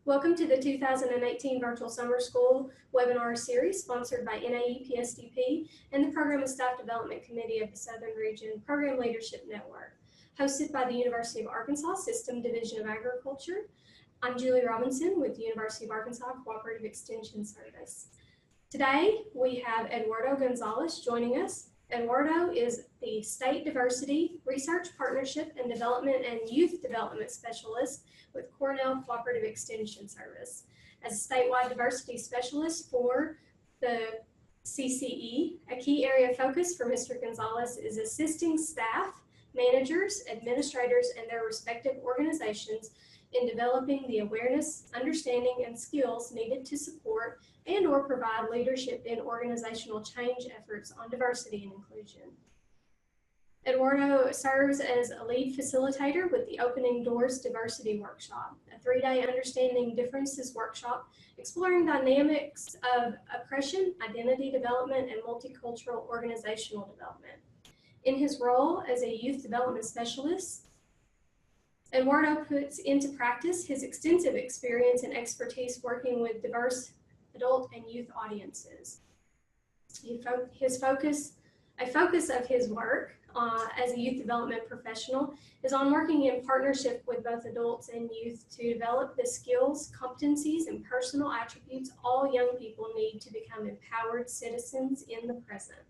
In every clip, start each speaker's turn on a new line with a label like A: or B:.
A: Welcome to the 2018 Virtual Summer School webinar series sponsored by NAE PSDP and the Program and Staff Development Committee of the Southern Region Program Leadership Network, hosted by the University of Arkansas System Division of Agriculture. I'm Julie Robinson with the University of Arkansas Cooperative Extension Service. Today, we have Eduardo Gonzalez joining us. Eduardo is the State Diversity Research Partnership and Development and Youth Development Specialist with Cornell Cooperative Extension Service. As a statewide diversity specialist for the CCE, a key area of focus for Mr. Gonzalez is assisting staff, managers, administrators, and their respective organizations in developing the awareness, understanding, and skills needed to support and/or provide leadership in organizational change efforts on diversity and inclusion. Eduardo serves as a lead facilitator with the Opening Doors Diversity Workshop, a three-day Understanding Differences workshop exploring dynamics of oppression, identity development, and multicultural organizational development. In his role as a youth development specialist, Eduardo puts into practice his extensive experience and expertise working with diverse adult and youth audiences. A focus of his work as a youth development professional is on working in partnership with both adults and youth to develop the skills, competencies, and personal attributes all young people need to become empowered citizens in the present.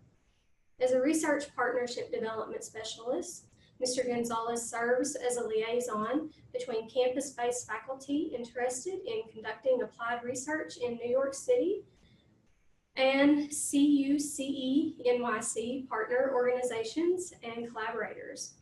A: As a research partnership development specialist, Mr. Gonzalez serves as a liaison between campus-based faculty interested in conducting applied research in New York City and CUCE NYC partner organizations and collaborators.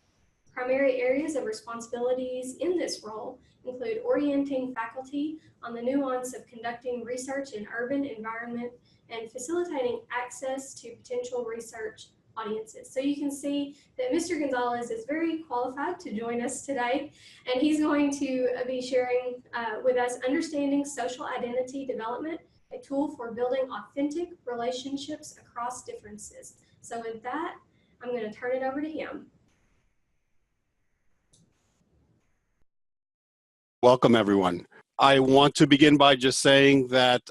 A: Primary areas of responsibilities in this role include orienting faculty on the nuance of conducting research in urban environment and facilitating access to potential research audiences. So you can see that Mr. Gonzalez is very qualified to join us today, and he's going to be sharing with us Understanding Social Identity Development, a tool for building authentic relationships across differences. So with that, I'm going to turn it over to him.
B: Welcome, everyone. I want to begin by just saying that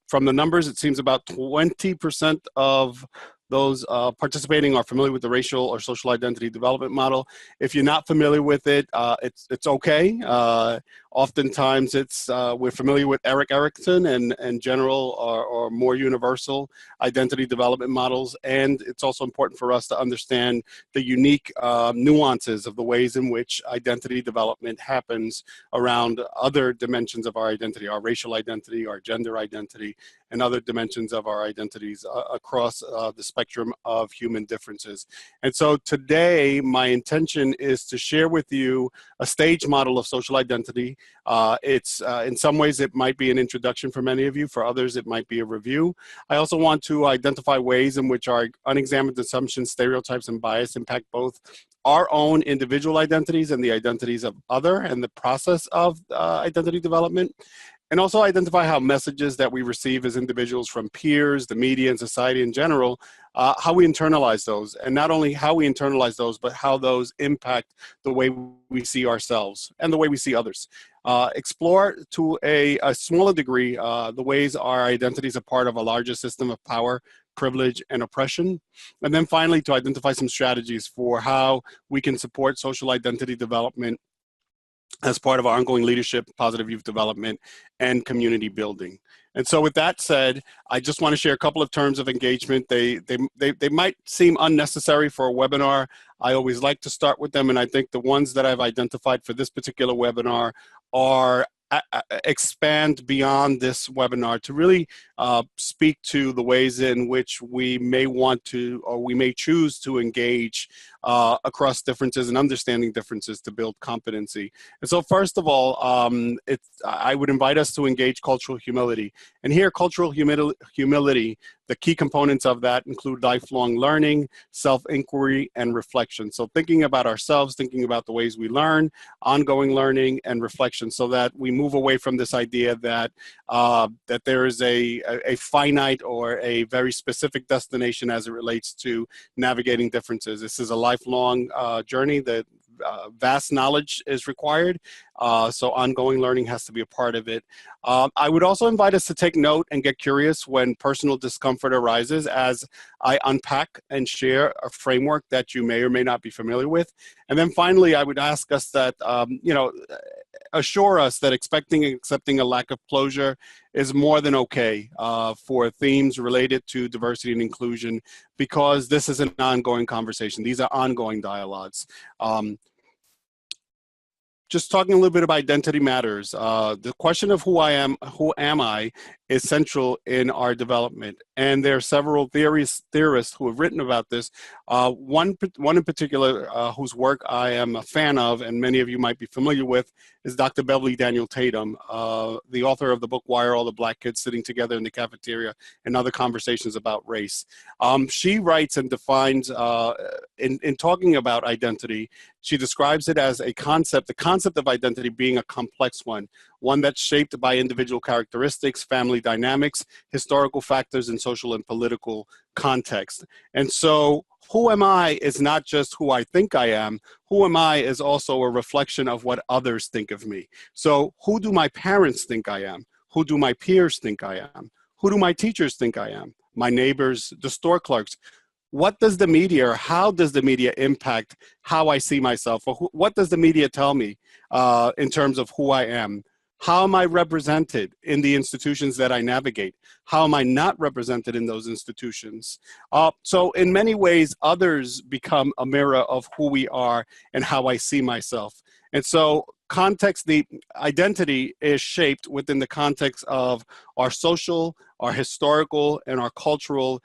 B: from the numbers, it seems about 20% of those participating are familiar with the racial or social identity development model. If you're not familiar with it, it's okay. Oftentimes, we're familiar with Erik Erikson and general or more universal identity development models, and it's also important for us to understand the unique nuances of the ways in which identity development happens around other dimensions of our identity, our racial identity, our gender identity, and other dimensions of our identities across the spectrum of human differences. And so today, my intention is to share with you a stage model of social identity. In some ways, it might be an introduction for many of you. For others, it might be a review. I also want to identify ways in which our unexamined assumptions, stereotypes, and bias impact both our own individual identities and the identities of other and the process of identity development. And also identify how messages that we receive as individuals from peers, the media, and society in general, how we internalize those. And not only how we internalize those, but how those impact the way we see ourselves and the way we see others. Explore to a smaller degree the ways our identities are part of a larger system of power, privilege, and oppression. And then finally, to identify some strategies for how we can support social identity development as part of our ongoing leadership, positive youth development, and community building. And so with that said, I just want to share a couple of terms of engagement. They might seem unnecessary for a webinar. I always like to start with them, and I think the ones that I've identified for this particular webinar are expand beyond this webinar to really speak to the ways in which we may want to, or we may choose to engage across differences and understanding differences to build competency. And so first of all, I would invite us to engage cultural humility. And here, cultural humility, the key components of that include lifelong learning, self-inquiry, and reflection. So thinking about ourselves, thinking about the ways we learn, ongoing learning, and reflection, so that we move away from this idea that that there is a finite or a very specific destination as it relates to navigating differences. This is a lifelong journey that vast knowledge is required, So ongoing learning has to be a part of it. I would also invite us to take note and get curious when personal discomfort arises as I unpack and share a framework that you may or may not be familiar with. And then finally, I would ask us that, assure us that expecting and accepting a lack of closure is more than okay for themes related to diversity and inclusion, because this is an ongoing conversation. These are ongoing dialogues. Just talking a little bit about identity matters. The question of who am I, is central in our development. And there are several theorists who have written about this. One in particular whose work I am a fan of, and many of you might be familiar with, is Dr. Beverly Daniel Tatum, the author of the book, Why Are All the Black Kids Sitting Together in the Cafeteria, and Other Conversations About Race. She writes and defines, in talking about identity, she describes it as the concept of identity being a complex one that's shaped by individual characteristics, family dynamics, historical factors, and social and political context. And so who am I is not just who I think I am. Who am I is also a reflection of what others think of me. So who do my parents think I am? Who do my peers think I am? Who do my teachers think I am? My neighbors, the store clerks. What does the media, or how does the media impact how I see myself? Or what does the media tell me in terms of who I am? How am I represented in the institutions that I navigate? How am I not represented in those institutions? So in many ways, others become a mirror of who we are and how I see myself. And so context, the identity is shaped within the context of our social, our historical, and our cultural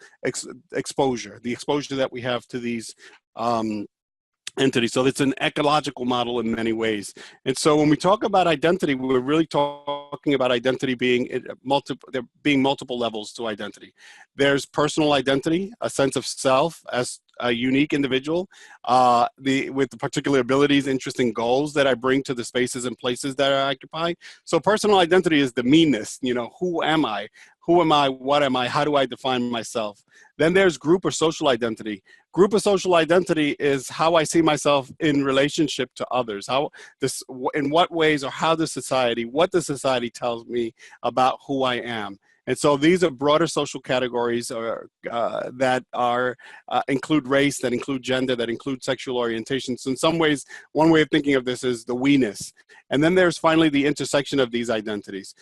B: exposure, the exposure that we have to these entity. So it's an ecological model in many ways. And so when we talk about identity, we're really talking about identity being there being multiple levels to identity. There's personal identity, a sense of self as a unique individual, with the particular abilities, interests, and goals that I bring to the spaces and places that I occupy. So personal identity is the meanness, who am I? Who am I? What am I? How do I define myself? Then there's group or social identity. Group or social identity is how I see myself in relationship to others. In what ways, or what does society tells me about who I am? And so these are broader social categories that include race, that include gender, that include sexual orientation. So in some ways, one way of thinking of this is the we-ness. And then there's finally the intersection of these identities,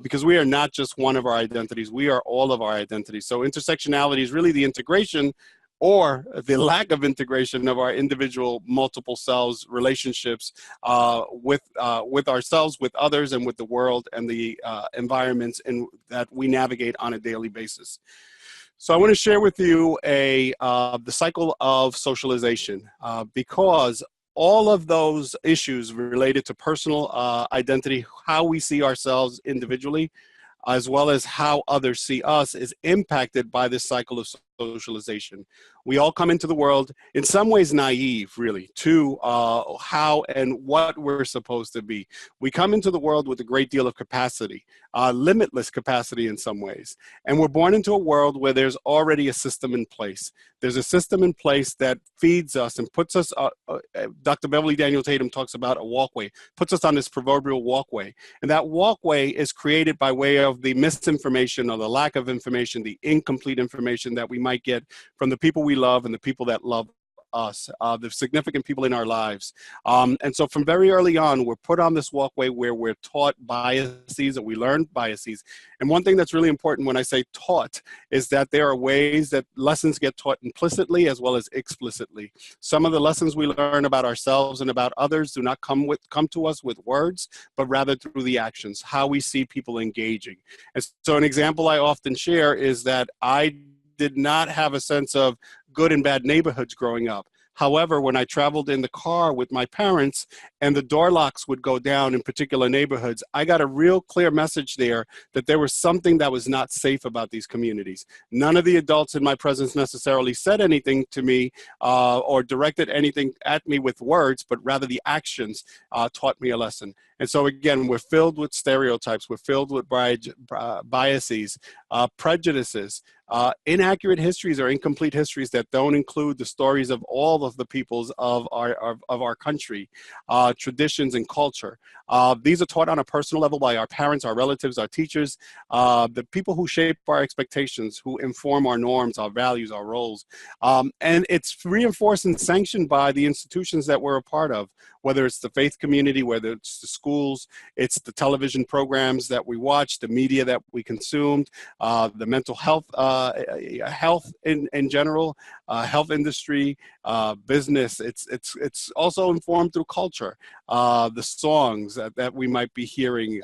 B: because we are not just one of our identities, we are all of our identities. So intersectionality is really the integration or the lack of integration of our individual multiple selves, relationships with ourselves, with others, and with the world and the environments that we navigate on a daily basis. So I want to share with you the cycle of socialization, because all of those issues related to personal identity, how we see ourselves individually, as well as how others see us, is impacted by this cycle of socialization. We all come into the world in some ways naive, really, to how and what we're supposed to be. We come into the world with a great deal of capacity, limitless capacity in some ways. And we're born into a world where there's already a system in place. There's a system in place that feeds us and puts us, Dr. Beverly Daniel Tatum talks about a walkway, puts us on this proverbial walkway. And that walkway is created by way of the misinformation or the lack of information, the incomplete information that we might get from the people we love and the people that love us, the significant people in our lives. And so from very early on, we're put on this walkway where we're taught biases, or we learn biases. And one thing that's really important when I say taught is that there are ways that lessons get taught implicitly as well as explicitly. Some of the lessons we learn about ourselves and about others do not come to us with words, but rather through the actions, how we see people engaging. And so an example I often share is that I did not have a sense of good and bad neighborhoods growing up. However, when I traveled in the car with my parents and the door locks would go down in particular neighborhoods, I got a real clear message there that there was something that was not safe about these communities. None of the adults in my presence necessarily said anything to me or directed anything at me with words, but rather the actions taught me a lesson. And so again, we're filled with stereotypes, we're filled with biases, prejudices, inaccurate histories or incomplete histories that don't include the stories of all of the peoples of our country, traditions and culture. These are taught on a personal level by our parents, our relatives, our teachers, the people who shape our expectations, who inform our norms, our values, our roles. And it's reinforced and sanctioned by the institutions that we're a part of, whether it's the faith community, whether it's the schools, it's the television programs that we watch, the media that we consumed, the mental health, health in general, health industry, business. It's also informed through culture, the songs that we might be hearing,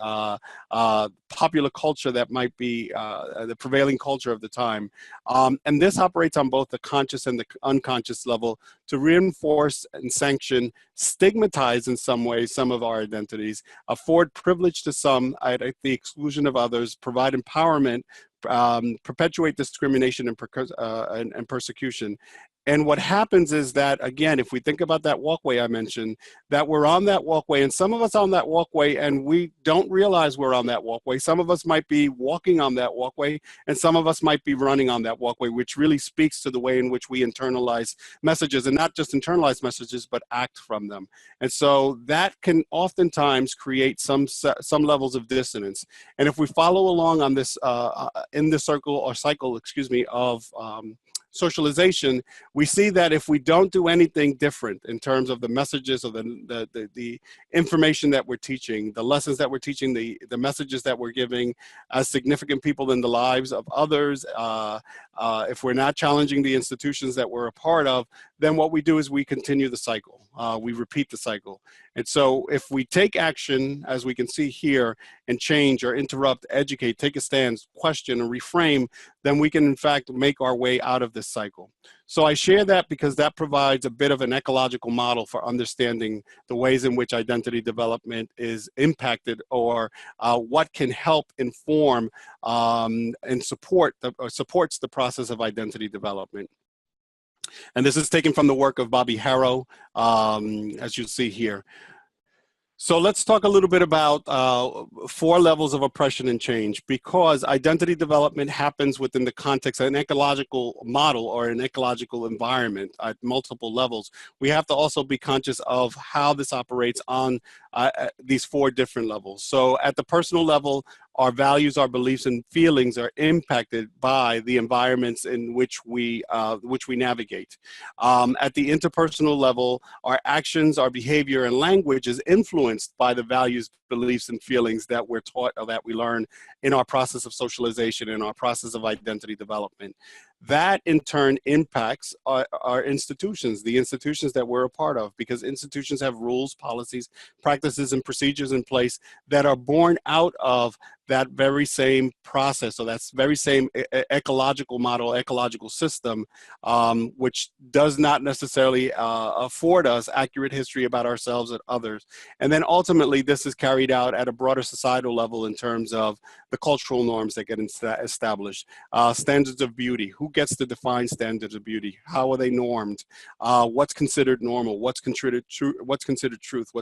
B: popular culture that might be the prevailing culture of the time. And this operates on both the conscious and the unconscious level to reinforce and sanction, stigmatize in some ways some of our identities, afford privilege to some at the exclusion of others, provide empowerment, perpetuate discrimination and persecution. And what happens is that, again, if we think about that walkway I mentioned, that we're on that walkway, and some of us on that walkway, and we don't realize we're on that walkway. Some of us might be walking on that walkway, and some of us might be running on that walkway, which really speaks to the way in which we internalize messages, and not just internalize messages, but act from them. And so that can oftentimes create some levels of dissonance. And if we follow along on this, in the circle or cycle, excuse me, of socialization, we see that if we don't do anything different in terms of the messages or the information that we're teaching, the lessons that we're teaching, the messages that we're giving as significant people in the lives of others, if we're not challenging the institutions that we're a part of, then what we do is we continue the cycle. We repeat the cycle. And so if we take action, as we can see here, and change or interrupt, educate, take a stand, question, and reframe, then we can in fact make our way out of this cycle. So I share that because that provides a bit of an ecological model for understanding the ways in which identity development is impacted, or what can help inform and supports the process of identity development. And this is taken from the work of Bobby Harrow, as you see here. So let's talk a little bit about 4 levels of oppression and change, because identity development happens within the context of an ecological model or an ecological environment at multiple levels. We have to also be conscious of how this operates on these 4 different levels. So at the personal level, our values, our beliefs, and feelings are impacted by the environments in which we navigate. At the interpersonal level, our actions, our behavior, and language is influenced by the values, beliefs, and feelings that we're taught or that we learn in our process of socialization, in our process of identity development. That in turn impacts our institutions, the institutions that we're a part of, because institutions have rules, policies, practices, and procedures in place that are born out of that very same process, or that very same ecological model, ecological system, which does not necessarily afford us accurate history about ourselves and others. And then ultimately, this is carried out at a broader societal level in terms of the cultural norms that get established, standards of beauty. Who gets to define standards of beauty? How are they normed? What's considered normal? What's considered truth? What's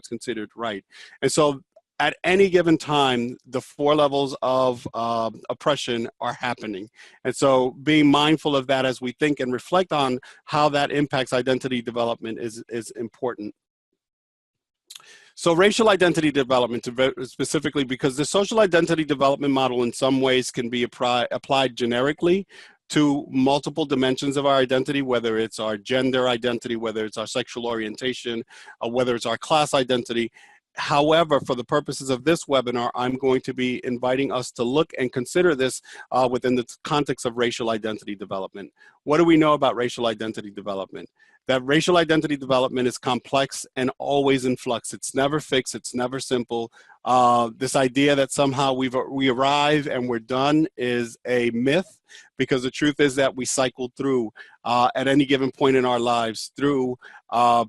B: considered right? And so at any given time, the 4 levels of oppression are happening. And so being mindful of that as we think and reflect on how that impacts identity development is important. So racial identity development, specifically, because the social identity development model in some ways can be applied generically to multiple dimensions of our identity, whether it's our gender identity, whether it's our sexual orientation, or whether it's our class identity. However, for the purposes of this webinar, I'm going to be inviting us to look and consider this within the context of racial identity development. What do we know about racial identity development? That racial identity development is complex and always in flux. It's never fixed, it's never simple. This idea that somehow we arrive and we're done is a myth, because the truth is that we cycle through at any given point in our lives through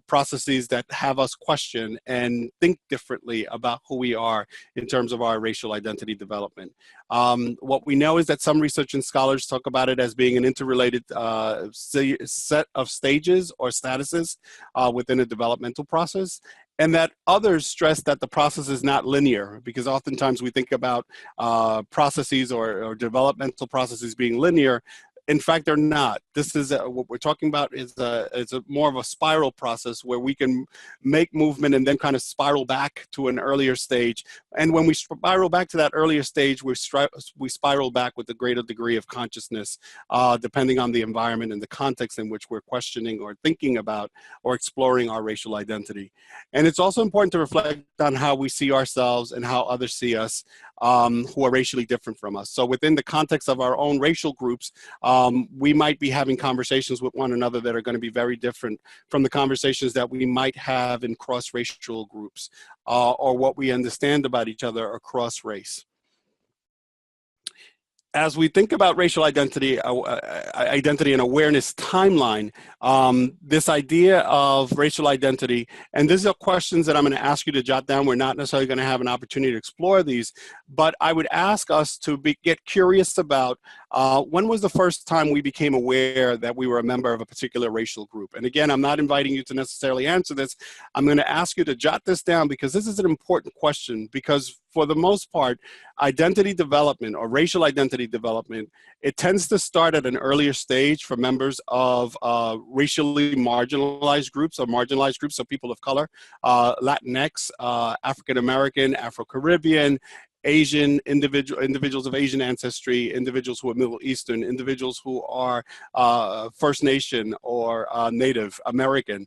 B: processes that have us question and think differently about who we are in terms of our racial identity development. What we know is that some research and scholars talk about it as being an interrelated set of stages or statuses within a developmental process. and that others stress that the process is not linear, because oftentimes we think about processes or developmental processes being linear. In fact, they're not. This is what we're talking about is a more of a spiral process where we can make movement and then kind of spiral back to an earlier stage. And when we spiral back to that earlier stage, we spiral back with a greater degree of consciousness, depending on the environment and the context in which we're questioning or thinking about or exploring our racial identity. And it's also important to reflect on how we see ourselves and how others see us, who are racially different from us. So within the context of our own racial groups, we might be having conversations with one another that are going to be very different from the conversations that we might have in cross-racial groups, or what we understand about each other across race. As we think about racial identity, identity and awareness timeline, this idea of racial identity, and these are questions that I'm going to ask you to jot down. We're not necessarily going to have an opportunity to explore these, but I would ask us to get curious about when was the first time we became aware that we were a member of a particular racial group? And again, I'm not inviting you to necessarily answer this. I'm going to ask you to jot this down, because this is an important question, because for the most part, identity development or racial identity development, it tends to start at an earlier stage for members of racially marginalized groups or marginalized groups, so people of color, Latinx, African American, Afro-Caribbean, Asian individuals of Asian ancestry, individuals who are Middle Eastern, individuals who are First Nation or Native American.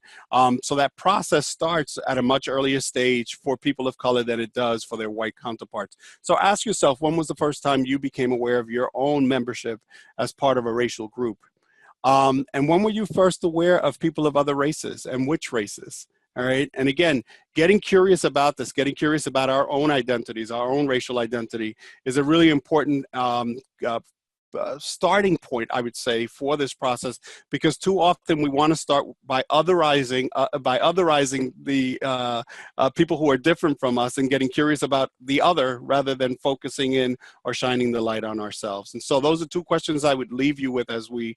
B: So that process starts at a much earlier stage for people of color than it does for their white counterparts. So ask yourself, when was the first time you became aware of your own membership as part of a racial group? And when were you first aware of people of other races, and which races? All right. And again, getting curious about this, getting curious about our own identities, our own racial identity, is a really important starting point, I would say, for this process, because too often we want to start by otherizing the people who are different from us and getting curious about the other rather than focusing in or shining the light on ourselves. And so those are two questions I would leave you with as we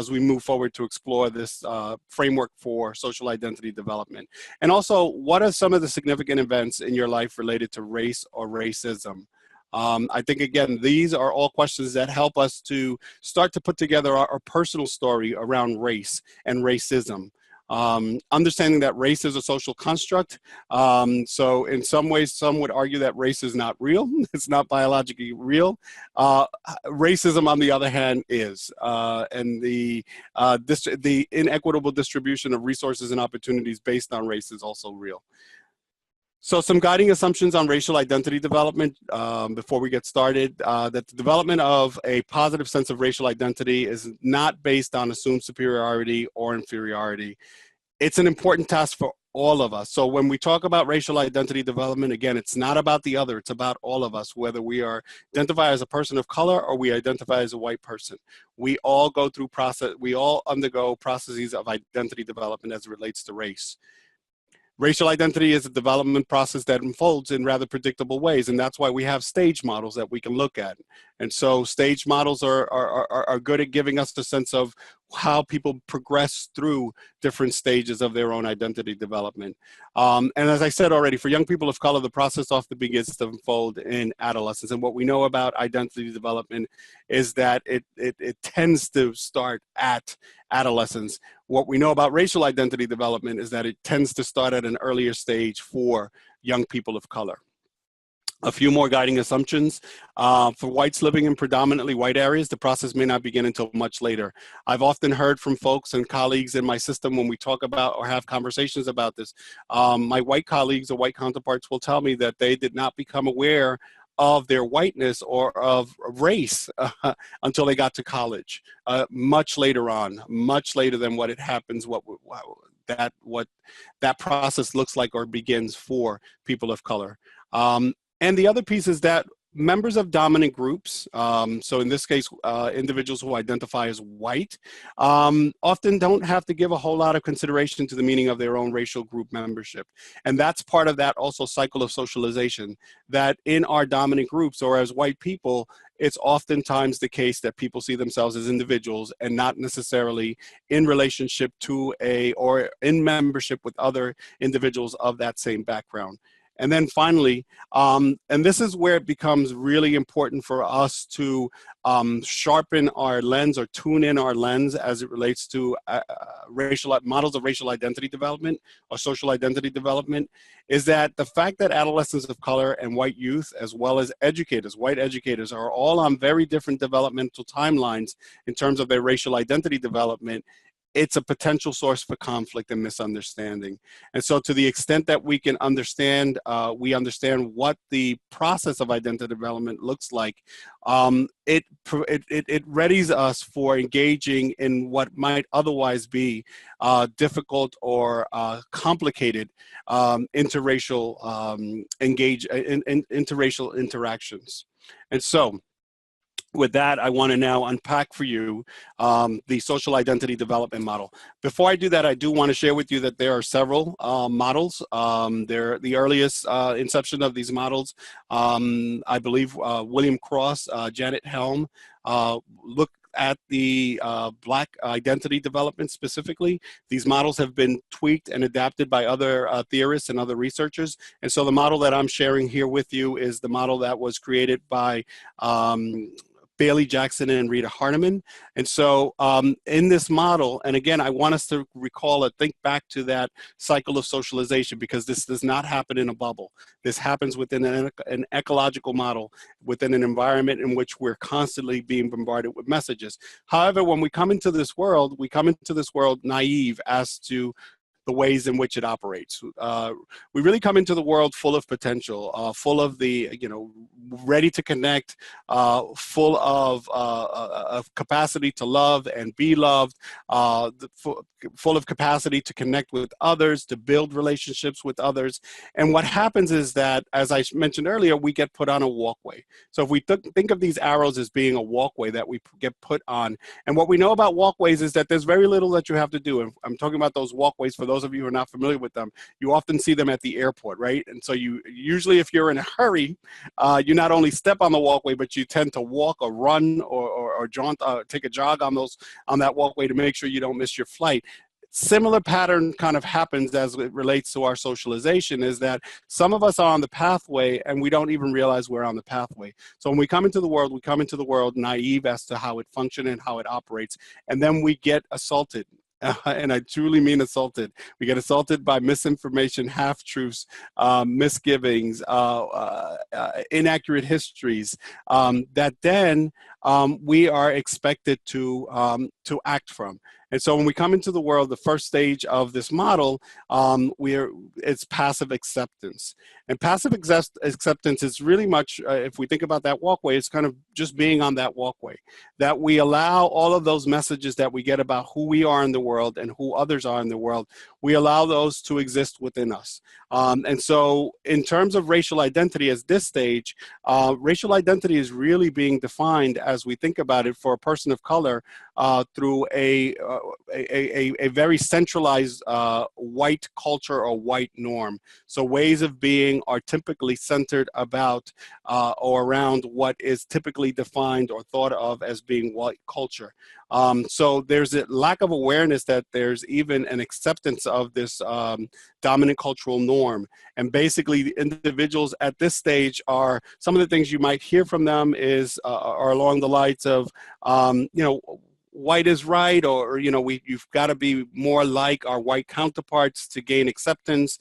B: move forward to explore this framework for social identity development. And also, what are some of the significant events in your life related to race or racism? I think, again, these are all questions that help us to start to put together our personal story around race and racism. Understanding that race is a social construct. So in some ways, some would argue that race is not real. It's not biologically real. Racism, on the other hand, is. And the inequitable distribution of resources and opportunities based on race is also real. So some guiding assumptions on racial identity development before we get started, that the development of a positive sense of racial identity is not based on assumed superiority or inferiority. It's an important task for all of us. So when we talk about racial identity development, again, it's not about the other, it's about all of us, whether we identify as a person of color or we identify as a white person. We all undergo processes of identity development as it relates to race. Racial identity is a development process that unfolds in rather predictable ways, and that's why we have stage models that we can look at. And so stage models are good at giving us the sense of how people progress through different stages of their own identity development. And as I said already, for young people of color, the process often begins to unfold in adolescence. And what we know about identity development is that it tends to start at adolescence. What we know about racial identity development is that it tends to start at an earlier stage for young people of color. A few more guiding assumptions. For whites living in predominantly white areas, the process may not begin until much later. I've often heard from folks and colleagues in my system when we talk about or have conversations about this. My white colleagues or white counterparts will tell me that they did not become aware of their whiteness or of race until they got to college, much later on, much later than what it happens, what that process looks like or begins for people of color. And the other piece is that members of dominant groups, so in this case, individuals who identify as white, often don't have to give a whole lot of consideration to the meaning of their own racial group membership. And that's part of that also cycle of socialization, that in our dominant groups or as white people, it's oftentimes the case that people see themselves as individuals and not necessarily in relationship to or in membership with other individuals of that same background. And then finally, and this is where it becomes really important for us to sharpen our lens or tune in our lens as it relates to models of racial identity development or social identity development, is that the fact that adolescents of color and white youth, as well as educators, white educators, are all on very different developmental timelines in terms of their racial identity development, it's a potential source for conflict and misunderstanding. And so to the extent that we can understand, we understand what the process of identity development looks like, it readies us for engaging in what might otherwise be difficult or complicated interracial interracial interactions. And so, with that, I want to now unpack for you the social identity development model. Before I do that, I do want to share with you that there are several models. They're the earliest inception of these models. I believe William Cross, Janet Helm, look at the Black identity development specifically. These models have been tweaked and adapted by other theorists and other researchers. And so the model that I'm sharing here with you is the model that was created by Bailey Jackson and Rita Hardiman. And so in this model, and again, I want us to recall and think back to that cycle of socialization, because this does not happen in a bubble. This happens within an ecological model, within an environment in which we're constantly being bombarded with messages. However, when we come into this world naive as to the ways in which it operates. We really come into the world full of potential, full of the, ready to connect, full of capacity to love and be loved, full of capacity to connect with others, to build relationships with others. And what happens is that, as I mentioned earlier, we get put on a walkway. So if we think of these arrows as being a walkway that we get put on, and what we know about walkways is that there's very little that you have to do. And I'm talking about those walkways for those of you who are not familiar with them. You often see them at the airport, right? And so you usually, if you're in a hurry, you not only step on the walkway, but you tend to walk or run or jaunt, take a jog on that walkway to make sure you don't miss your flight. Similar pattern kind of happens as it relates to our socialization, is that some of us are on the pathway and we don't even realize we're on the pathway. So when we come into the world, we come into the world naive as to how it functions and how it operates, and then we get assaulted. And I truly mean assaulted. We get assaulted by misinformation, half-truths, misgivings, inaccurate histories, that then we are expected to act from. And so when we come into the world, the first stage of this model, it's passive acceptance. And passive acceptance is really much, if we think about that walkway, it's kind of just being on that walkway, that we allow all of those messages that we get about who we are in the world and who others are in the world, we allow those to exist within us. And so in terms of racial identity as this stage, racial identity is really being defined, as we think about it, for a person of color through a very centralized white culture or white norm. So ways of being are typically centered about or around what is typically defined or thought of as being white culture. So there's a lack of awareness that there's even an acceptance of this dominant cultural norm. And basically the individuals at this stage are, some of the things you might hear from them are along the lines of, white is right, or you've got to be more like our white counterparts to gain acceptance,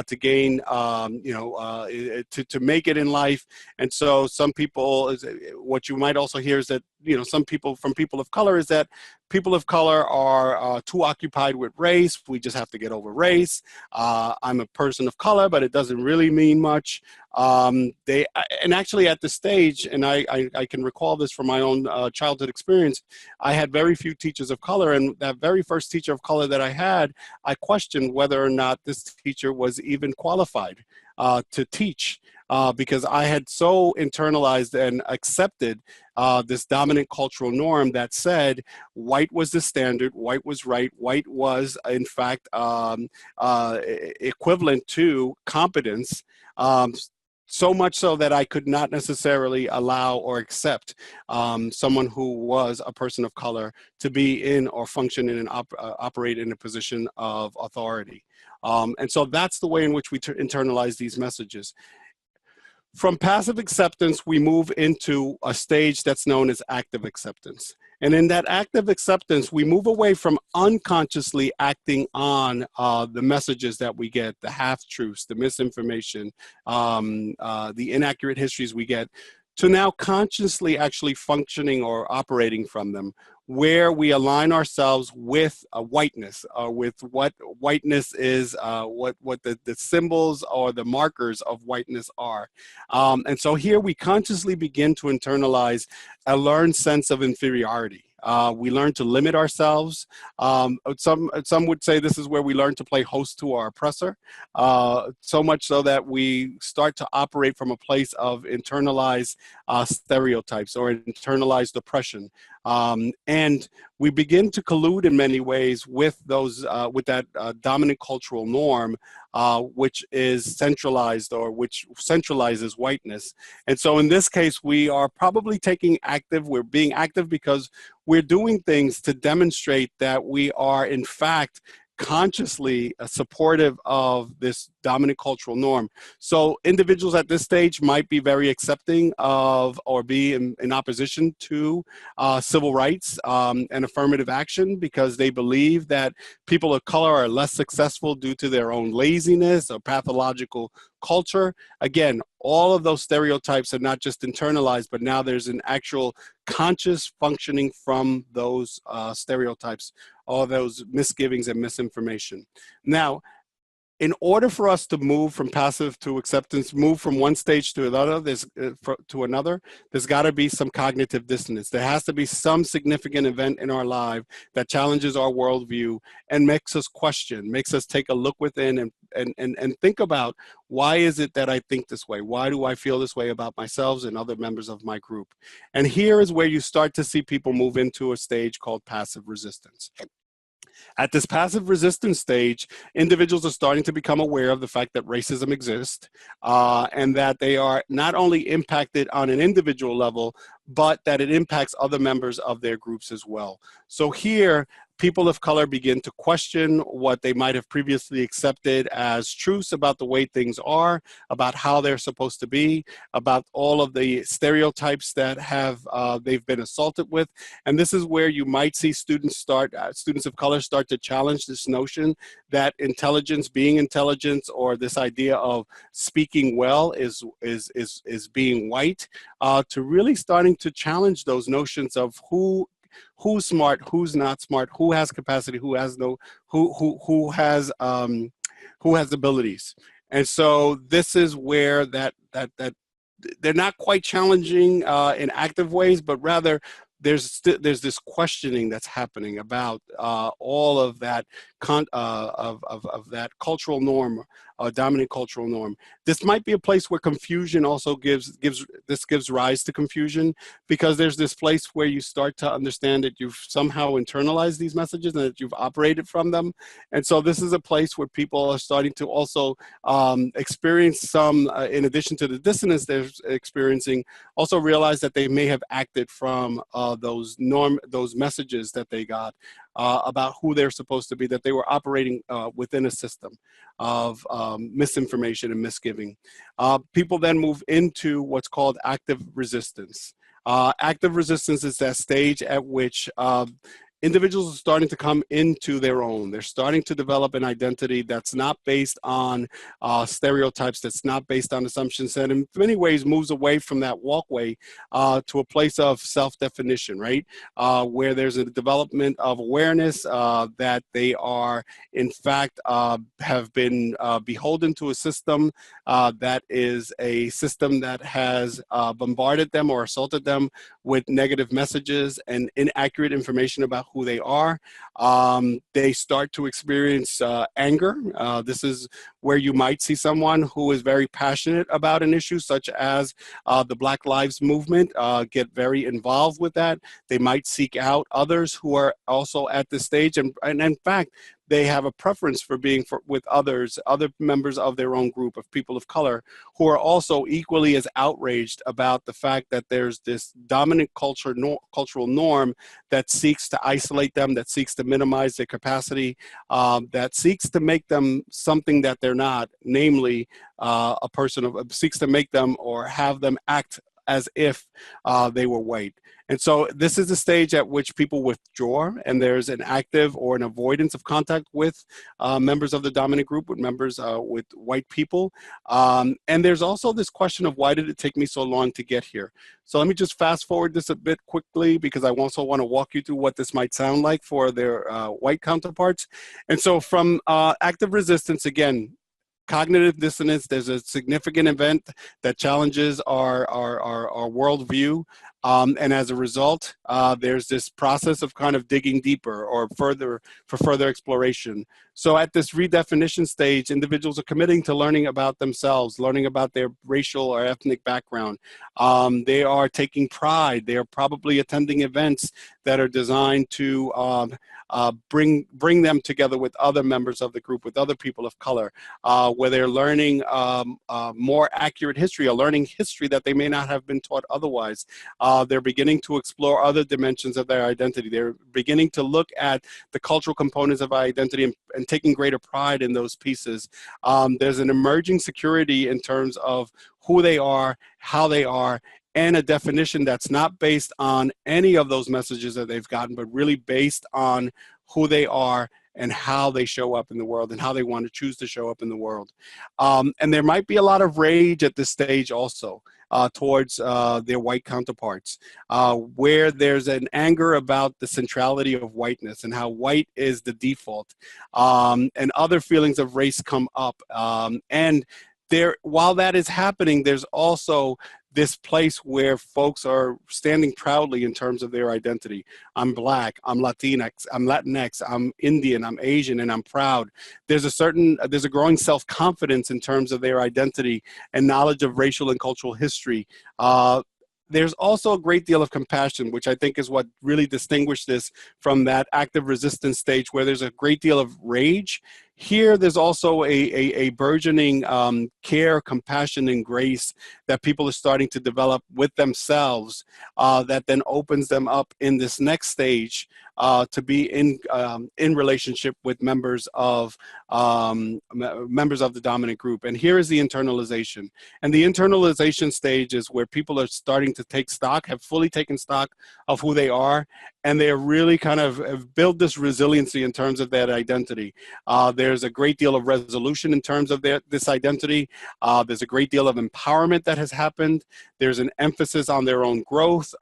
B: to gain to make it in life. And so some people, what you might also hear is that some people from people of color is that people of color are too occupied with race. We just have to get over race. I'm a person of color, but it doesn't really mean much. And actually at the stage, and I can recall this from my own childhood experience, I had very few teachers of color, and that very first teacher of color that I had, I questioned whether or not this teacher was even qualified to teach, because I had so internalized and accepted this dominant cultural norm that said white was the standard, white was right, white was in fact equivalent to competence. so much so that I could not necessarily allow or accept someone who was a person of color to be in or function in and operate in a position of authority. And so that's the way in which we internalize these messages. From passive acceptance, we move into a stage that's known as active acceptance. And in that active acceptance, we move away from unconsciously acting on the messages that we get, the half-truths, the misinformation, the inaccurate histories we get, to now consciously actually functioning or operating from them, where we align ourselves with whiteness, with what whiteness is, what the symbols or the markers of whiteness are. And so here we consciously begin to internalize a learned sense of inferiority. We learn to limit ourselves. Some would say this is where we learn to play host to our oppressor, so much so that we start to operate from a place of internalized stereotypes or internalized oppression. And we begin to collude in many ways with those, with that dominant cultural norm, which is centralized or which centralizes whiteness. And so in this case, we are probably we're being active because we're doing things to demonstrate that we are in fact consciously supportive of this dominant cultural norm. So individuals at this stage might be very accepting of or be in opposition to civil rights and affirmative action because they believe that people of color are less successful due to their own laziness or pathological culture. Again, all of those stereotypes are not just internalized, but now there's an actual conscious functioning from those stereotypes, all those misgivings and misinformation. Now, in order for us to move from passive to acceptance, move from one stage to another, there's got to be some cognitive dissonance. There has to be some significant event in our life that challenges our worldview and makes us question, makes us take a look within and think about, why is it that I think this way? Why do I feel this way about myself and other members of my group? And here is where you start to see people move into a stage called passive resistance. At this passive resistance stage, individuals are starting to become aware of the fact that racism exists and that they are not only impacted on an individual level, but that it impacts other members of their groups as well. So here, people of color begin to question what they might have previously accepted as truths about the way things are, about how they're supposed to be, about all of the stereotypes that they've been assaulted with. And this is where you might see students of color start to challenge this notion that intelligence, being intelligent, or this idea of speaking well is being white, to really starting to challenge those notions of who's smart, who's not smart, who has capacity, who has abilities. And so this is where that they're not quite challenging in active ways, but rather there's this questioning that's happening about all of that of that cultural norm, dominant cultural norm. This might be a place where confusion also gives rise to confusion, because there's this place where you start to understand that you've somehow internalized these messages and that you've operated from them. And so this is a place where people are starting to also experience some, in addition to the dissonance they're experiencing, also realize that they may have acted from those messages that they got about who they're supposed to be, that they were operating within a system of misinformation and misgiving. People then move into what's called active resistance. Active resistance is that stage at which individuals are starting to come into their own. They're starting to develop an identity that's not based on stereotypes, that's not based on assumptions, and in many ways moves away from that walkway to a place of self-definition, right? Where there's a development of awareness that they are, in fact, have been beholden to a system that is a system that has bombarded them or assaulted them with negative messages and inaccurate information about who they are. They start to experience anger. This is where you might see someone who is very passionate about an issue, such as the Black Lives Movement, get very involved with that. They might seek out others who are also at this stage. And in fact, they have a preference for being with others, other members of their own group of people of color, who are also equally as outraged about the fact that there's this dominant cultural norm that seeks to isolate them, that seeks to minimize their capacity, that seeks to make them something that they're not, namely a person of, seeks to make them or have them act as if they were white. And so this is the stage at which people withdraw, and there's an active or an avoidance of contact with members of the dominant group, with members with white people. And there's also this question of, why did it take me so long to get here? So let me just fast forward this a bit quickly, because I also want to walk you through what this might sound like for their white counterparts. And so from active resistance, again, cognitive dissonance, there's a significant event that challenges our worldview. And as a result, there's this process of kind of digging deeper or further exploration. So at this redefinition stage, individuals are committing to learning about themselves, learning about their racial or ethnic background. They are taking pride. They are probably attending events that are designed to bring them together with other members of the group, with other people of color, where they're learning more accurate history, or learning history that they may not have been taught otherwise. They're beginning to explore other dimensions of their identity. They're beginning to look at the cultural components of identity and taking greater pride in those pieces. There's an emerging security in terms of who they are, how they are, and a definition that's not based on any of those messages that they've gotten, but really based on who they are and how they show up in the world, and how they want to choose to show up in the world. And there might be a lot of rage at this stage also towards their white counterparts, where there's an anger about the centrality of whiteness and how white is the default, and other feelings of race come up. And while that is happening, there's also this place where folks are standing proudly in terms of their identity. I'm Black, I'm Latinx, I'm Indian, I'm Asian, and I'm proud. There's a growing self-confidence in terms of their identity and knowledge of racial and cultural history. There's also a great deal of compassion, which I think is what really distinguished this from that active resistance stage, where there's a great deal of rage. Here, there's also a burgeoning care, compassion, and grace that people are starting to develop with themselves, that then opens them up in this next stage to be in relationship with members of the dominant group. And here is the internalization. And the internalization stage is where people are starting to take stock, have fully taken stock of who they are, and they're really kind of have built this resiliency in terms of that identity. There's a great deal of resolution in terms of this identity. There's a great deal of empowerment that has happened. There's an emphasis on their own growth.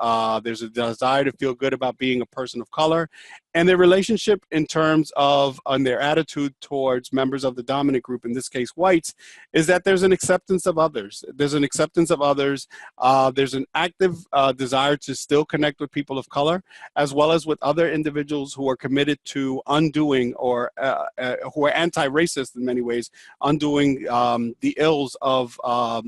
B: There's a desire to feel good about being a person of color. And their relationship in terms of their attitude towards members of the dominant group, in this case whites, is that there's an acceptance of others. There's an acceptance of others. There's an active desire to still connect with people of color, as well as with other individuals who are committed to undoing, or who are anti-racist in many ways, undoing the ills of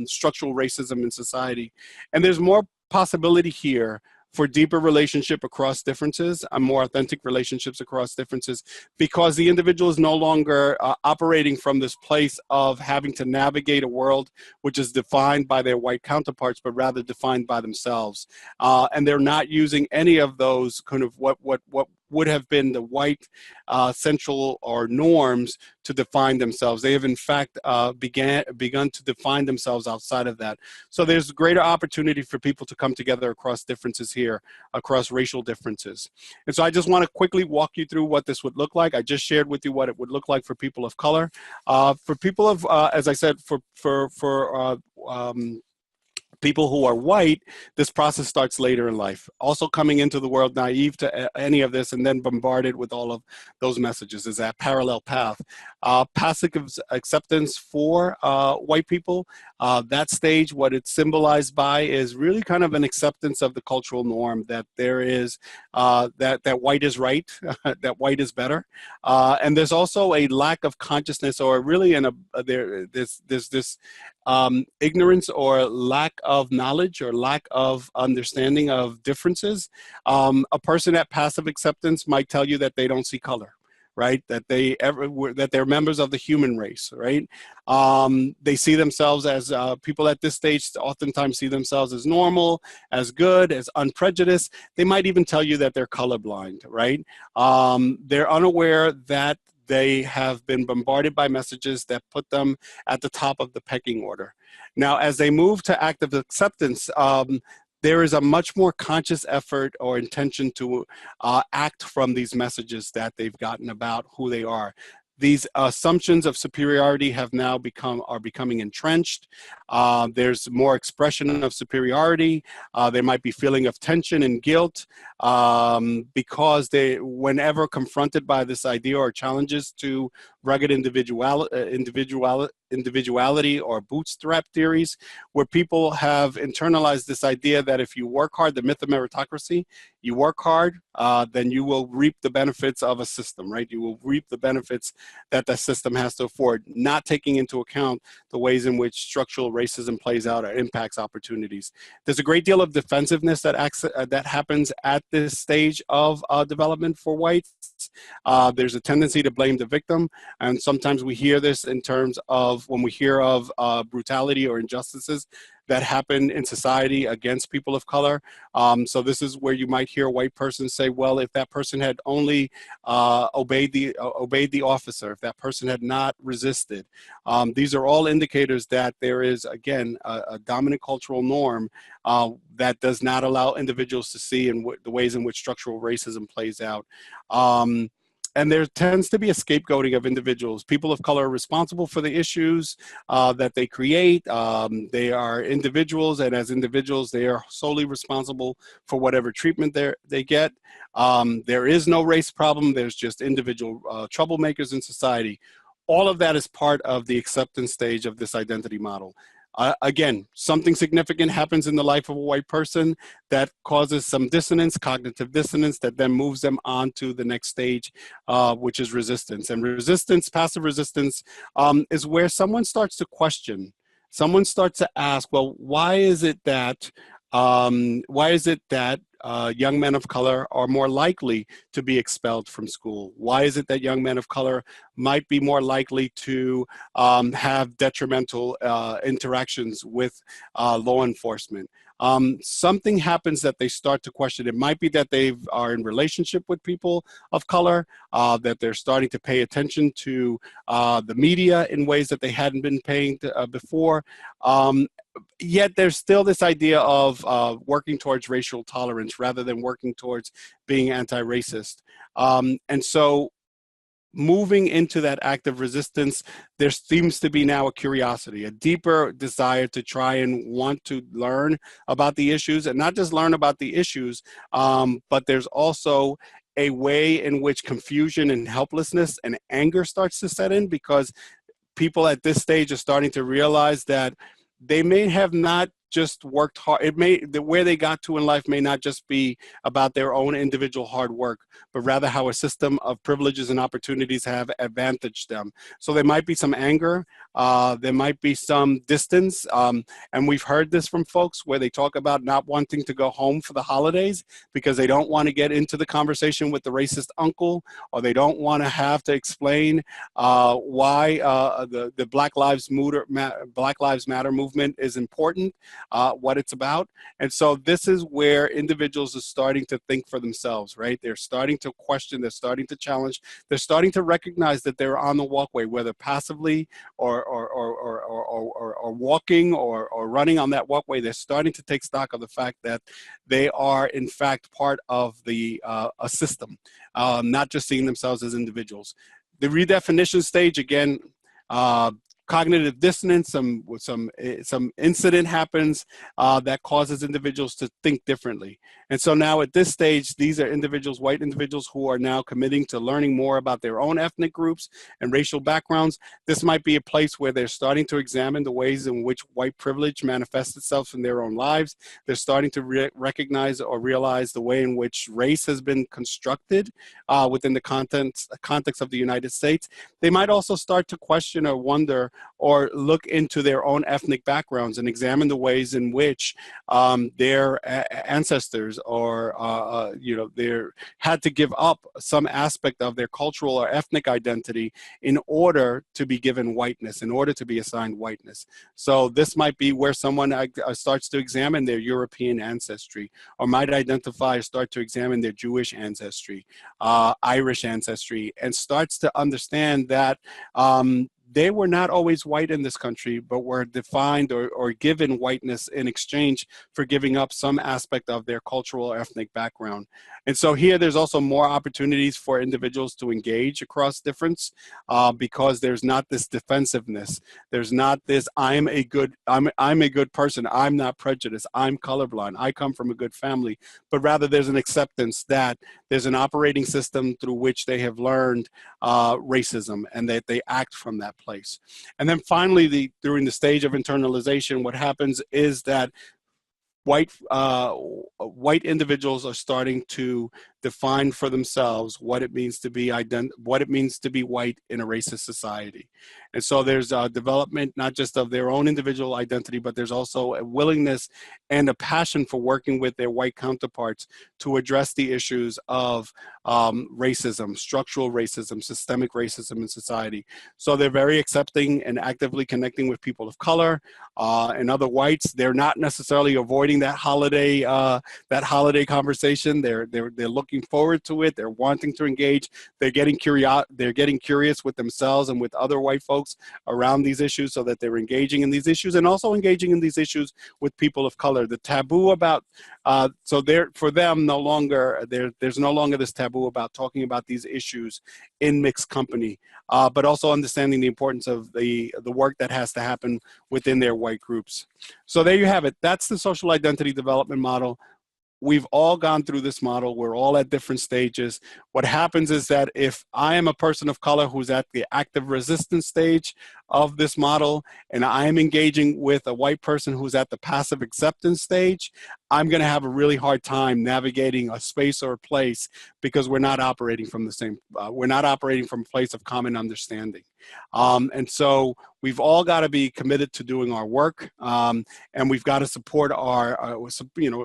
B: structural racism in society. And there's more possibility here for deeper relationship across differences, and more authentic relationships across differences, because the individual is no longer operating from this place of having to navigate a world which is defined by their white counterparts, but rather defined by themselves. And they're not using any of those kind of what would have been the white central or norms to define themselves. They have in fact begun to define themselves outside of that. So there's greater opportunity for people to come together across differences here, across racial differences. And so I just want to quickly walk you through what this would look like. I just shared with you what it would look like for people of color. For people of, as I said, for people who are white, this process starts later in life. Also coming into the world naive to any of this and then bombarded with all of those messages is that parallel path. Passive acceptance for white people, that stage, what it's symbolized by is really kind of an acceptance of the cultural norm that there is, that white is right, that white is better. And there's also a lack of consciousness, or really there's this ignorance or lack of knowledge or lack of understanding of differences. A person at passive acceptance might tell you that they don't see color. right? That that they're members of the human race, right? They see themselves as people at this stage oftentimes see themselves as normal, as good, as unprejudiced. They might even tell you that they're colorblind, right? They're unaware that they have been bombarded by messages that put them at the top of the pecking order. Now, as they move to active acceptance, there is a much more conscious effort or intention to act from these messages that they've gotten about who they are. These assumptions of superiority are becoming entrenched. There's more expression of superiority. There might be feeling of tension and guilt because whenever confronted by this idea or challenges to rugged individuality or bootstrap theories, where people have internalized this idea that if you work hard, the myth of meritocracy, you work hard, then you will reap the benefits of a system, right? You will reap the benefits that the system has to afford, not taking into account the ways in which structural racism plays out or impacts opportunities. There's a great deal of defensiveness that happens at this stage of development for whites. There's a tendency to blame the victim, and sometimes we hear this in terms of when we hear of brutality or injustices that happen in society against people of color. So this is where you might hear a white person say, well, if that person had only obeyed the officer, if that person had not resisted. These are all indicators that there is, again, a dominant cultural norm that does not allow individuals to see the ways in which structural racism plays out. And there tends to be a scapegoating of individuals. People of color are responsible for the issues that they create. They are individuals, and as individuals, they are solely responsible for whatever treatment they get. There is no race problem. There's just individual troublemakers in society. All of that is part of the acceptance stage of this identity model. Again, something significant happens in the life of a white person that causes some dissonance, cognitive dissonance, that then moves them on to the next stage, which is resistance. And resistance, passive resistance, is where someone starts to question. Someone starts to ask, well, why is it that young men of color are more likely to be expelled from school? Why is it that young men of color might be more likely to have detrimental interactions with law enforcement? Something happens that they start to question. It might be that they are in relationship with people of color, that they're starting to pay attention to the media in ways that they hadn't been paying before. Yet there's still this idea of working towards racial tolerance rather than working towards being anti-racist. And so moving into that act of resistance, there seems to be now a curiosity, a deeper desire to try and want to learn about the issues, and not just learn about the issues, but there's also a way in which confusion and helplessness and anger starts to set in, because people at this stage are starting to realize that they may have not just worked hard. Where they got to in life may not just be about their own individual hard work, but rather how a system of privileges and opportunities have advantaged them. So there might be some anger, there might be some distance, and we've heard this from folks where they talk about not wanting to go home for the holidays because they don't want to get into the conversation with the racist uncle, or they don't want to have to explain why the Black Lives Matter movement is important. What it's about. And so this is where individuals are starting to think for themselves, right? They're starting to question, they're starting to challenge, they're starting to recognize that they're on the walkway, whether passively or walking or running on that walkway. They're starting to take stock of the fact that they are in fact part of a system, not just seeing themselves as individuals. The redefinition stage, again, cognitive dissonance, some incident happens that causes individuals to think differently. And so now at this stage, these are individuals, white individuals, who are now committing to learning more about their own ethnic groups and racial backgrounds. This might be a place where they're starting to examine the ways in which white privilege manifests itself in their own lives. They're starting to recognize or realize the way in which race has been constructed within the context of the United States. They might also start to question or wonder or look into their own ethnic backgrounds and examine the ways in which their ancestors or they had to give up some aspect of their cultural or ethnic identity in order to be given whiteness, in order to be assigned whiteness. So this might be where someone starts to examine their European ancestry, or might identify or start to examine their Jewish ancestry, Irish ancestry, and starts to understand that they were not always white in this country, but were defined or given whiteness in exchange for giving up some aspect of their cultural or ethnic background. And so here there's also more opportunities for individuals to engage across difference because there's not this defensiveness. There's not this, I'm a good person, I'm not prejudiced, I'm colorblind, I come from a good family, but rather there's an acceptance that there's an operating system through which they have learned racism and that they act from that place. And then finally, during the stage of internalization, what happens is that white individuals are starting to define for themselves what it means to be white in a racist society. And so there's a development not just of their own individual identity, but there's also a willingness and a passion for working with their white counterparts to address the issues of racism, structural racism, systemic racism in society. So they're very accepting and actively connecting with people of color and other whites. They're not necessarily avoiding that holiday conversation. They're looking forward to it. They're wanting to engage. They're getting curious with themselves and with other white folks around these issues, so that they're engaging in these issues and also engaging in these issues with people of color. The taboo about for them there's no longer this taboo about talking about these issues in mixed company, but also understanding the importance of the work that has to happen within their white groups. So there you have it. That's the social identity development model. We've all gone through this model. We're all at different stages. What happens is that if I am a person of color who's at the active resistance stage of this model, and I am engaging with a white person who's at the passive acceptance stage, I'm going to have a really hard time navigating a space or a place, because we're not operating from a place of common understanding. And so we've all got to be committed to doing our work, and we've got to support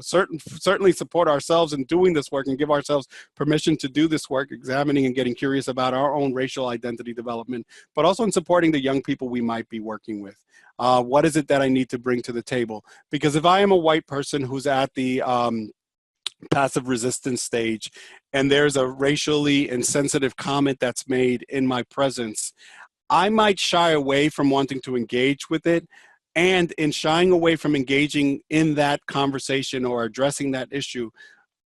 B: certainly support ourselves in doing this work, and give ourselves permission to do this work, examining and getting curious about our own racial identity development, but also in supporting the young people we might be working with. What is it that I need to bring to the table? Because if I am a white person who's at the passive resistance stage, and there's a racially insensitive comment that's made in my presence, I might shy away from wanting to engage with it. And in shying away from engaging in that conversation or addressing that issue,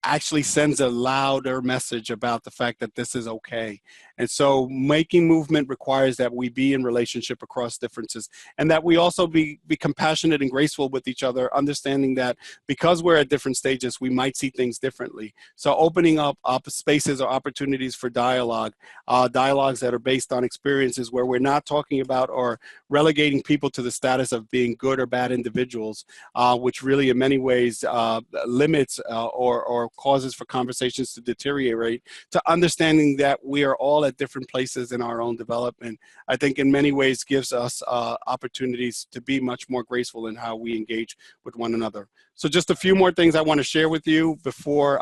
B: actually sends a louder message about the fact that this is okay. And so making movement requires that we be in relationship across differences, and that we also be compassionate and graceful with each other, understanding that because we're at different stages, we might see things differently. So opening up spaces or opportunities for dialogues that are based on experiences where we're not talking about or relegating people to the status of being good or bad individuals, which really in many ways limits or causes for conversations to deteriorate, to understanding that we are all at different places in our own development, I think in many ways gives us opportunities to be much more graceful in how we engage with one another. So just a few more things I want to share with you before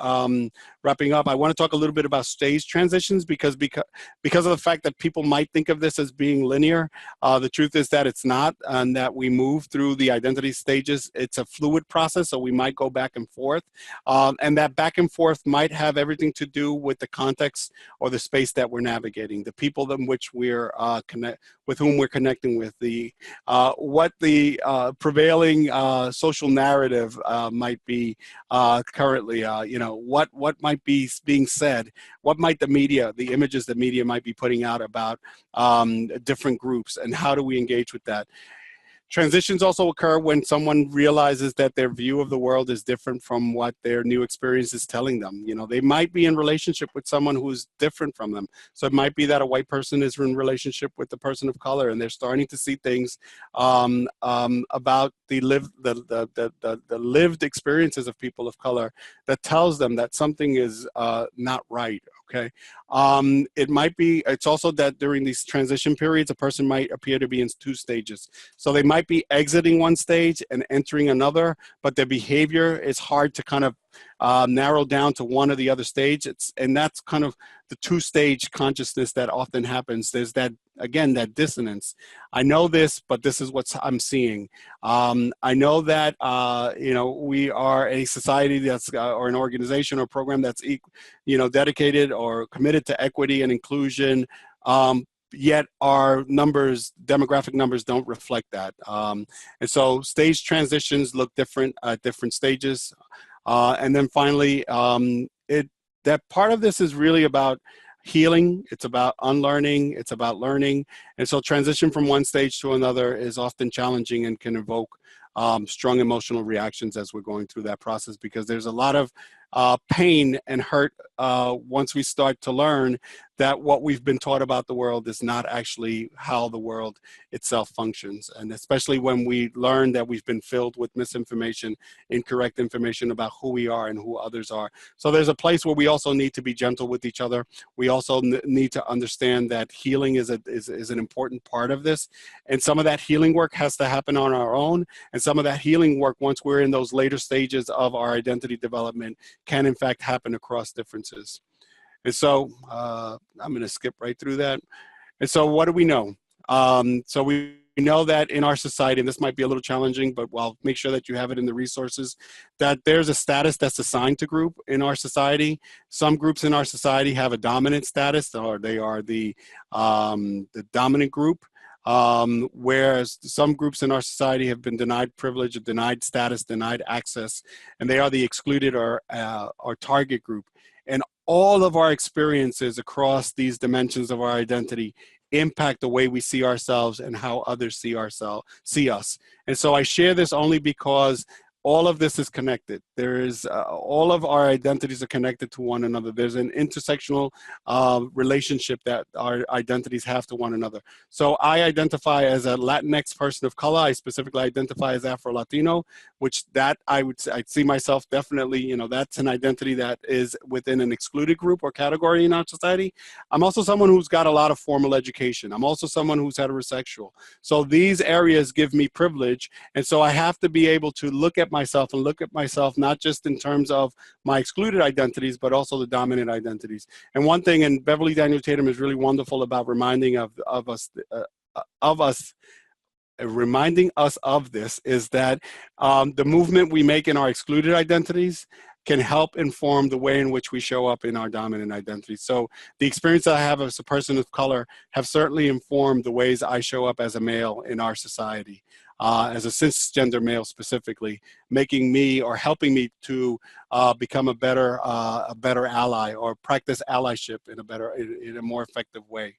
B: wrapping up. I want to talk a little bit about stage transitions, because of the fact that people might think of this as being linear. The truth is that it's not, and that we move through the identity stages. It's a fluid process, so we might go back and forth. And that back and forth might have everything to do with the context or the space that we're navigating, the people in which we're with whom we're connecting with, what the prevailing social narrative might be currently, what might be being said, what might the images the media might be putting out about different groups, and how do we engage with that. Transitions also occur when someone realizes that their view of the world is different from what their new experience is telling them. They might be in relationship with someone who's different from them. So it might be that a white person is in relationship with a person of color, and they're starting to see things about the lived experiences of people of color that tells them that something is not right. okay? It's also that during these transition periods, a person might appear to be in two stages. So they might be exiting one stage and entering another, but their behavior is hard to kind of narrow down to one or the other stage. And that's kind of the two-stage consciousness that often happens. There's that, again, that dissonance. I know this, but this is what I'm seeing. I know that, we are a society that's, or an organization or program that's, dedicated or committed to equity and inclusion. Yet our demographic numbers don't reflect that. And so stage transitions look different at different stages. And then finally, that part of this is really about healing. It's about unlearning. It's about learning. And so transition from one stage to another is often challenging and can evoke strong emotional reactions as we're going through that process, because there's a lot of pain and hurt once we start to learn that what we've been taught about the world is not actually how the world itself functions. And especially when we learn that we've been filled with misinformation, incorrect information about who we are and who others are. So there's a place where we also need to be gentle with each other. We also need to understand that healing is an important part of this. And some of that healing work has to happen on our own. And some of that healing work, once we're in those later stages of our identity development, can in fact happen across differences. And so I'm going to skip right through that. And so what do we know? So we know that in our society, and this might be a little challenging, but I'll make sure that you have it in the resources, that there's a status that's assigned to group in our society. Some groups in our society have a dominant status, or they are the dominant group. Whereas some groups in our society have been denied privilege, or denied status, denied access, and they are the excluded or target group. And all of our experiences across these dimensions of our identity impact the way we see ourselves and how others see us. And so I share this only because all of this is connected. There is all of our identities are connected to one another. There's an intersectional relationship that our identities have to one another. So I identify as a Latinx person of color. I specifically identify as Afro-Latino, which I'd see myself definitely, that's an identity that is within an excluded group or category in our society. I'm also someone who's got a lot of formal education. I'm also someone who's heterosexual. So these areas give me privilege. And so I have to be able to look at myself not just in terms of my excluded identities, but also the dominant identities. And one thing, and Beverly Daniel Tatum is really wonderful about reminding reminding us of this, is that the movement we make in our excluded identities can help inform the way in which we show up in our dominant identity. So the experience that I have as a person of color have certainly informed the ways I show up as a male in our society. As a cisgender male specifically, making me or helping me to become a better ally, or practice allyship in a more effective way.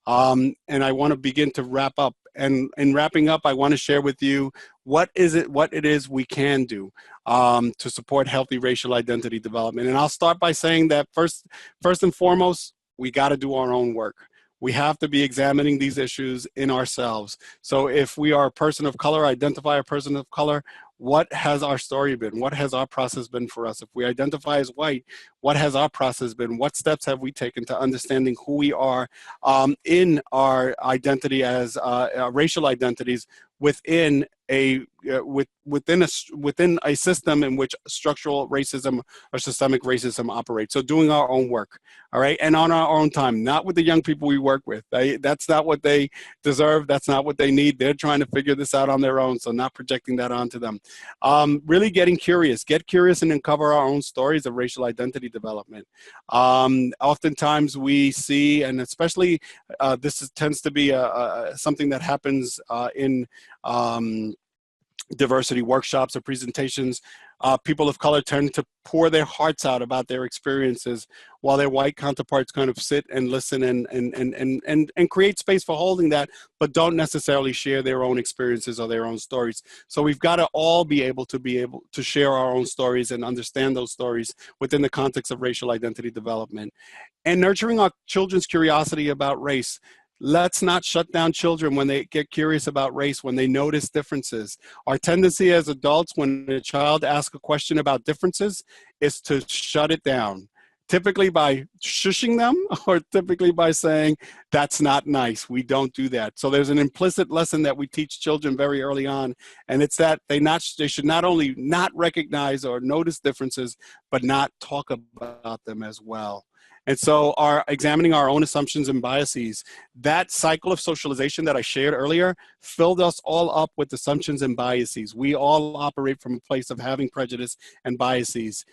B: And I want to begin to wrap up. And in wrapping up, I want to share with you what it is we can do to support healthy racial identity development. And I'll start by saying that first and foremost, we got to do our own work. We have to be examining these issues in ourselves. So if we are a person of color, identify a person of color, what has our story been? What has our process been for us? If we identify as white, what has our process been? What steps have we taken to understanding who we are in our identity as racial identities within within a system in which structural racism or systemic racism operates? So doing our own work, all right, and on our own time, not with the young people we work with. That's not what they deserve. That's not what they need. They're trying to figure this out on their own, so not projecting that onto them. Really get curious and uncover our own stories of racial identity development. Oftentimes we see, and especially tends to be something that happens in diversity workshops or presentations, people of color tend to pour their hearts out about their experiences, while their white counterparts kind of sit and listen and create space for holding that, but don't necessarily share their own experiences or their own stories. So we've got to all be able to share our own stories and understand those stories within the context of racial identity development. And nurturing our children's curiosity about race. Let's not shut down children when they get curious about race, when they notice differences. Our tendency as adults, when a child asks a question about differences, is to shut it down, typically by shushing them or typically by saying, that's not nice, we don't do that. So there's an implicit lesson that we teach children very early on, and it's that they should not only not recognize or notice differences, but not talk about them as well. And so examining our own assumptions and biases, that cycle of socialization that I shared earlier filled us all up with assumptions and biases. We all operate from a place of having prejudice and biases.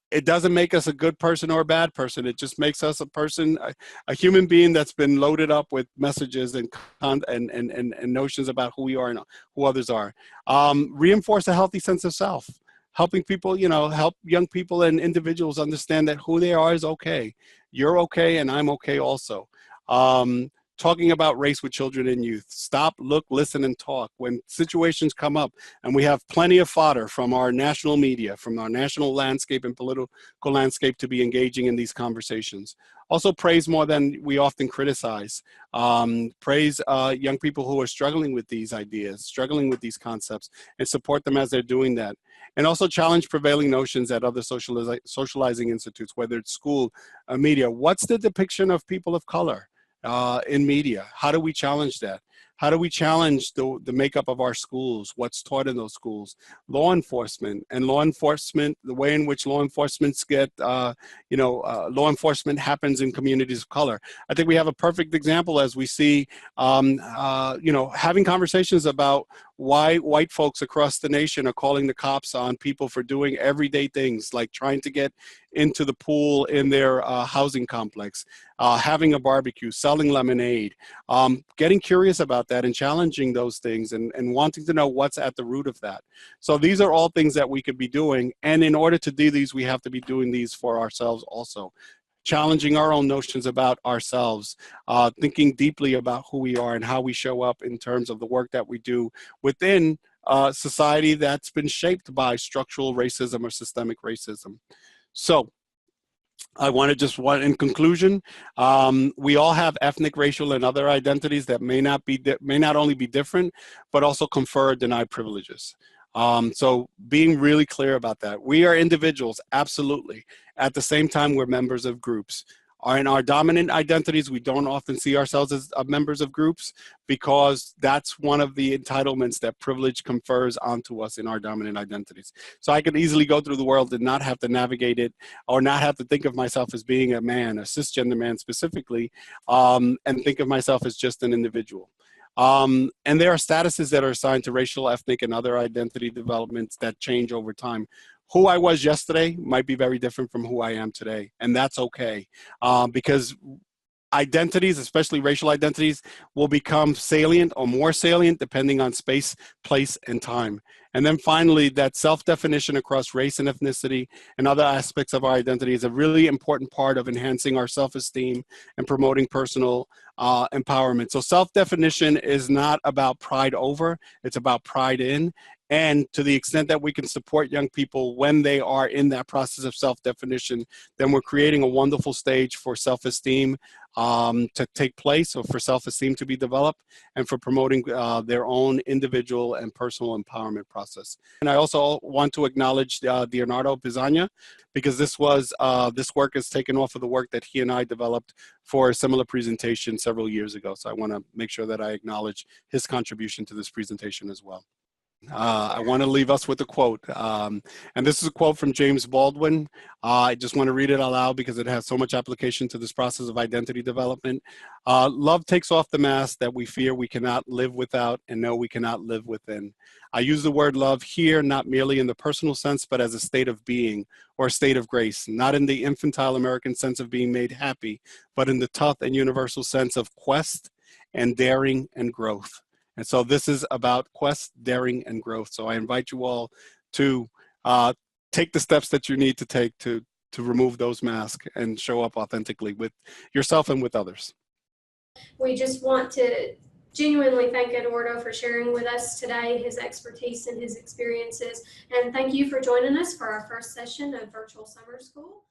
B: It doesn't make us a good person or a bad person. It just makes us a person, a human being that's been loaded up with messages and notions about who we are and who others are. Reinforce a healthy sense of self. Helping people, help young people and individuals understand that who they are is okay. You're okay, and I'm okay also. Talking about race with children and youth. Stop, look, listen, and talk. When situations come up, and we have plenty of fodder from our national media, from our national landscape and political landscape to be engaging in these conversations. Also praise more than we often criticize. Praise young people who are struggling with these ideas, struggling with these concepts, and support them as they're doing that. And also challenge prevailing notions at other socializing institutes, whether it's school, media. What's the depiction of people of color in media? How do we challenge that? How do we challenge the makeup of our schools? What's taught in those schools? Law enforcement, the way in which law enforcement law enforcement happens in communities of color. I think we have a perfect example as we see, having conversations about why white folks across the nation are calling the cops on people for doing everyday things like trying to get into the pool in their housing complex, having a barbecue, selling lemonade, getting curious about that and challenging those things and wanting to know what's at the root of that. So these are all things that we could be doing. And in order to do these, we have to be doing these for ourselves also. Challenging our own notions about ourselves, thinking deeply about who we are and how we show up in terms of the work that we do within society that's been shaped by structural racism or systemic racism. So I want to in conclusion, we all have ethnic, racial, and other identities that may not only be different, but also confer or deny privileges. So being really clear about that. We are individuals, absolutely. At the same time, we're members of groups. In our dominant identities, we don't often see ourselves as members of groups because that's one of the entitlements that privilege confers onto us in our dominant identities. So I could easily go through the world and not have to navigate it or not have to think of myself as being a man, a cisgender man specifically, and think of myself as just an individual. And there are statuses that are assigned to racial, ethnic, and other identity developments that change over time. Who I was yesterday might be very different from who I am today, and that's okay, because identities, especially racial identities, will become salient or more salient depending on space, place, and time. And then finally, that self-definition across race and ethnicity and other aspects of our identity is a really important part of enhancing our self-esteem and promoting personal empowerment. So self-definition is not about pride over, it's about pride in. And to the extent that we can support young people when they are in that process of self-definition, then we're creating a wonderful stage for self-esteem to take place, or for self-esteem to be developed, and for promoting their own individual and personal empowerment process. And I also want to acknowledge Leonardo Pisagna, because this work is taken off of the work that he and I developed for a similar presentation several years ago. So I want to make sure that I acknowledge his contribution to this presentation as well. I want to leave us with a quote, and this is a quote from James Baldwin. I just want to read it out loud because it has so much application to this process of identity development. Love takes off the mask that we fear we cannot live without and know we cannot live within. I use the word love here not merely in the personal sense, but as a state of being or a state of grace, not in the infantile American sense of being made happy, but in the tough and universal sense of quest and daring and growth. And so this is about quest, daring, and growth. So I invite you all to take the steps that you need to take to remove those masks and show up authentically with yourself and with others.
A: We just want to genuinely thank Eduardo for sharing with us today his expertise and his experiences. And thank you for joining us for our first session of Virtual Summer School.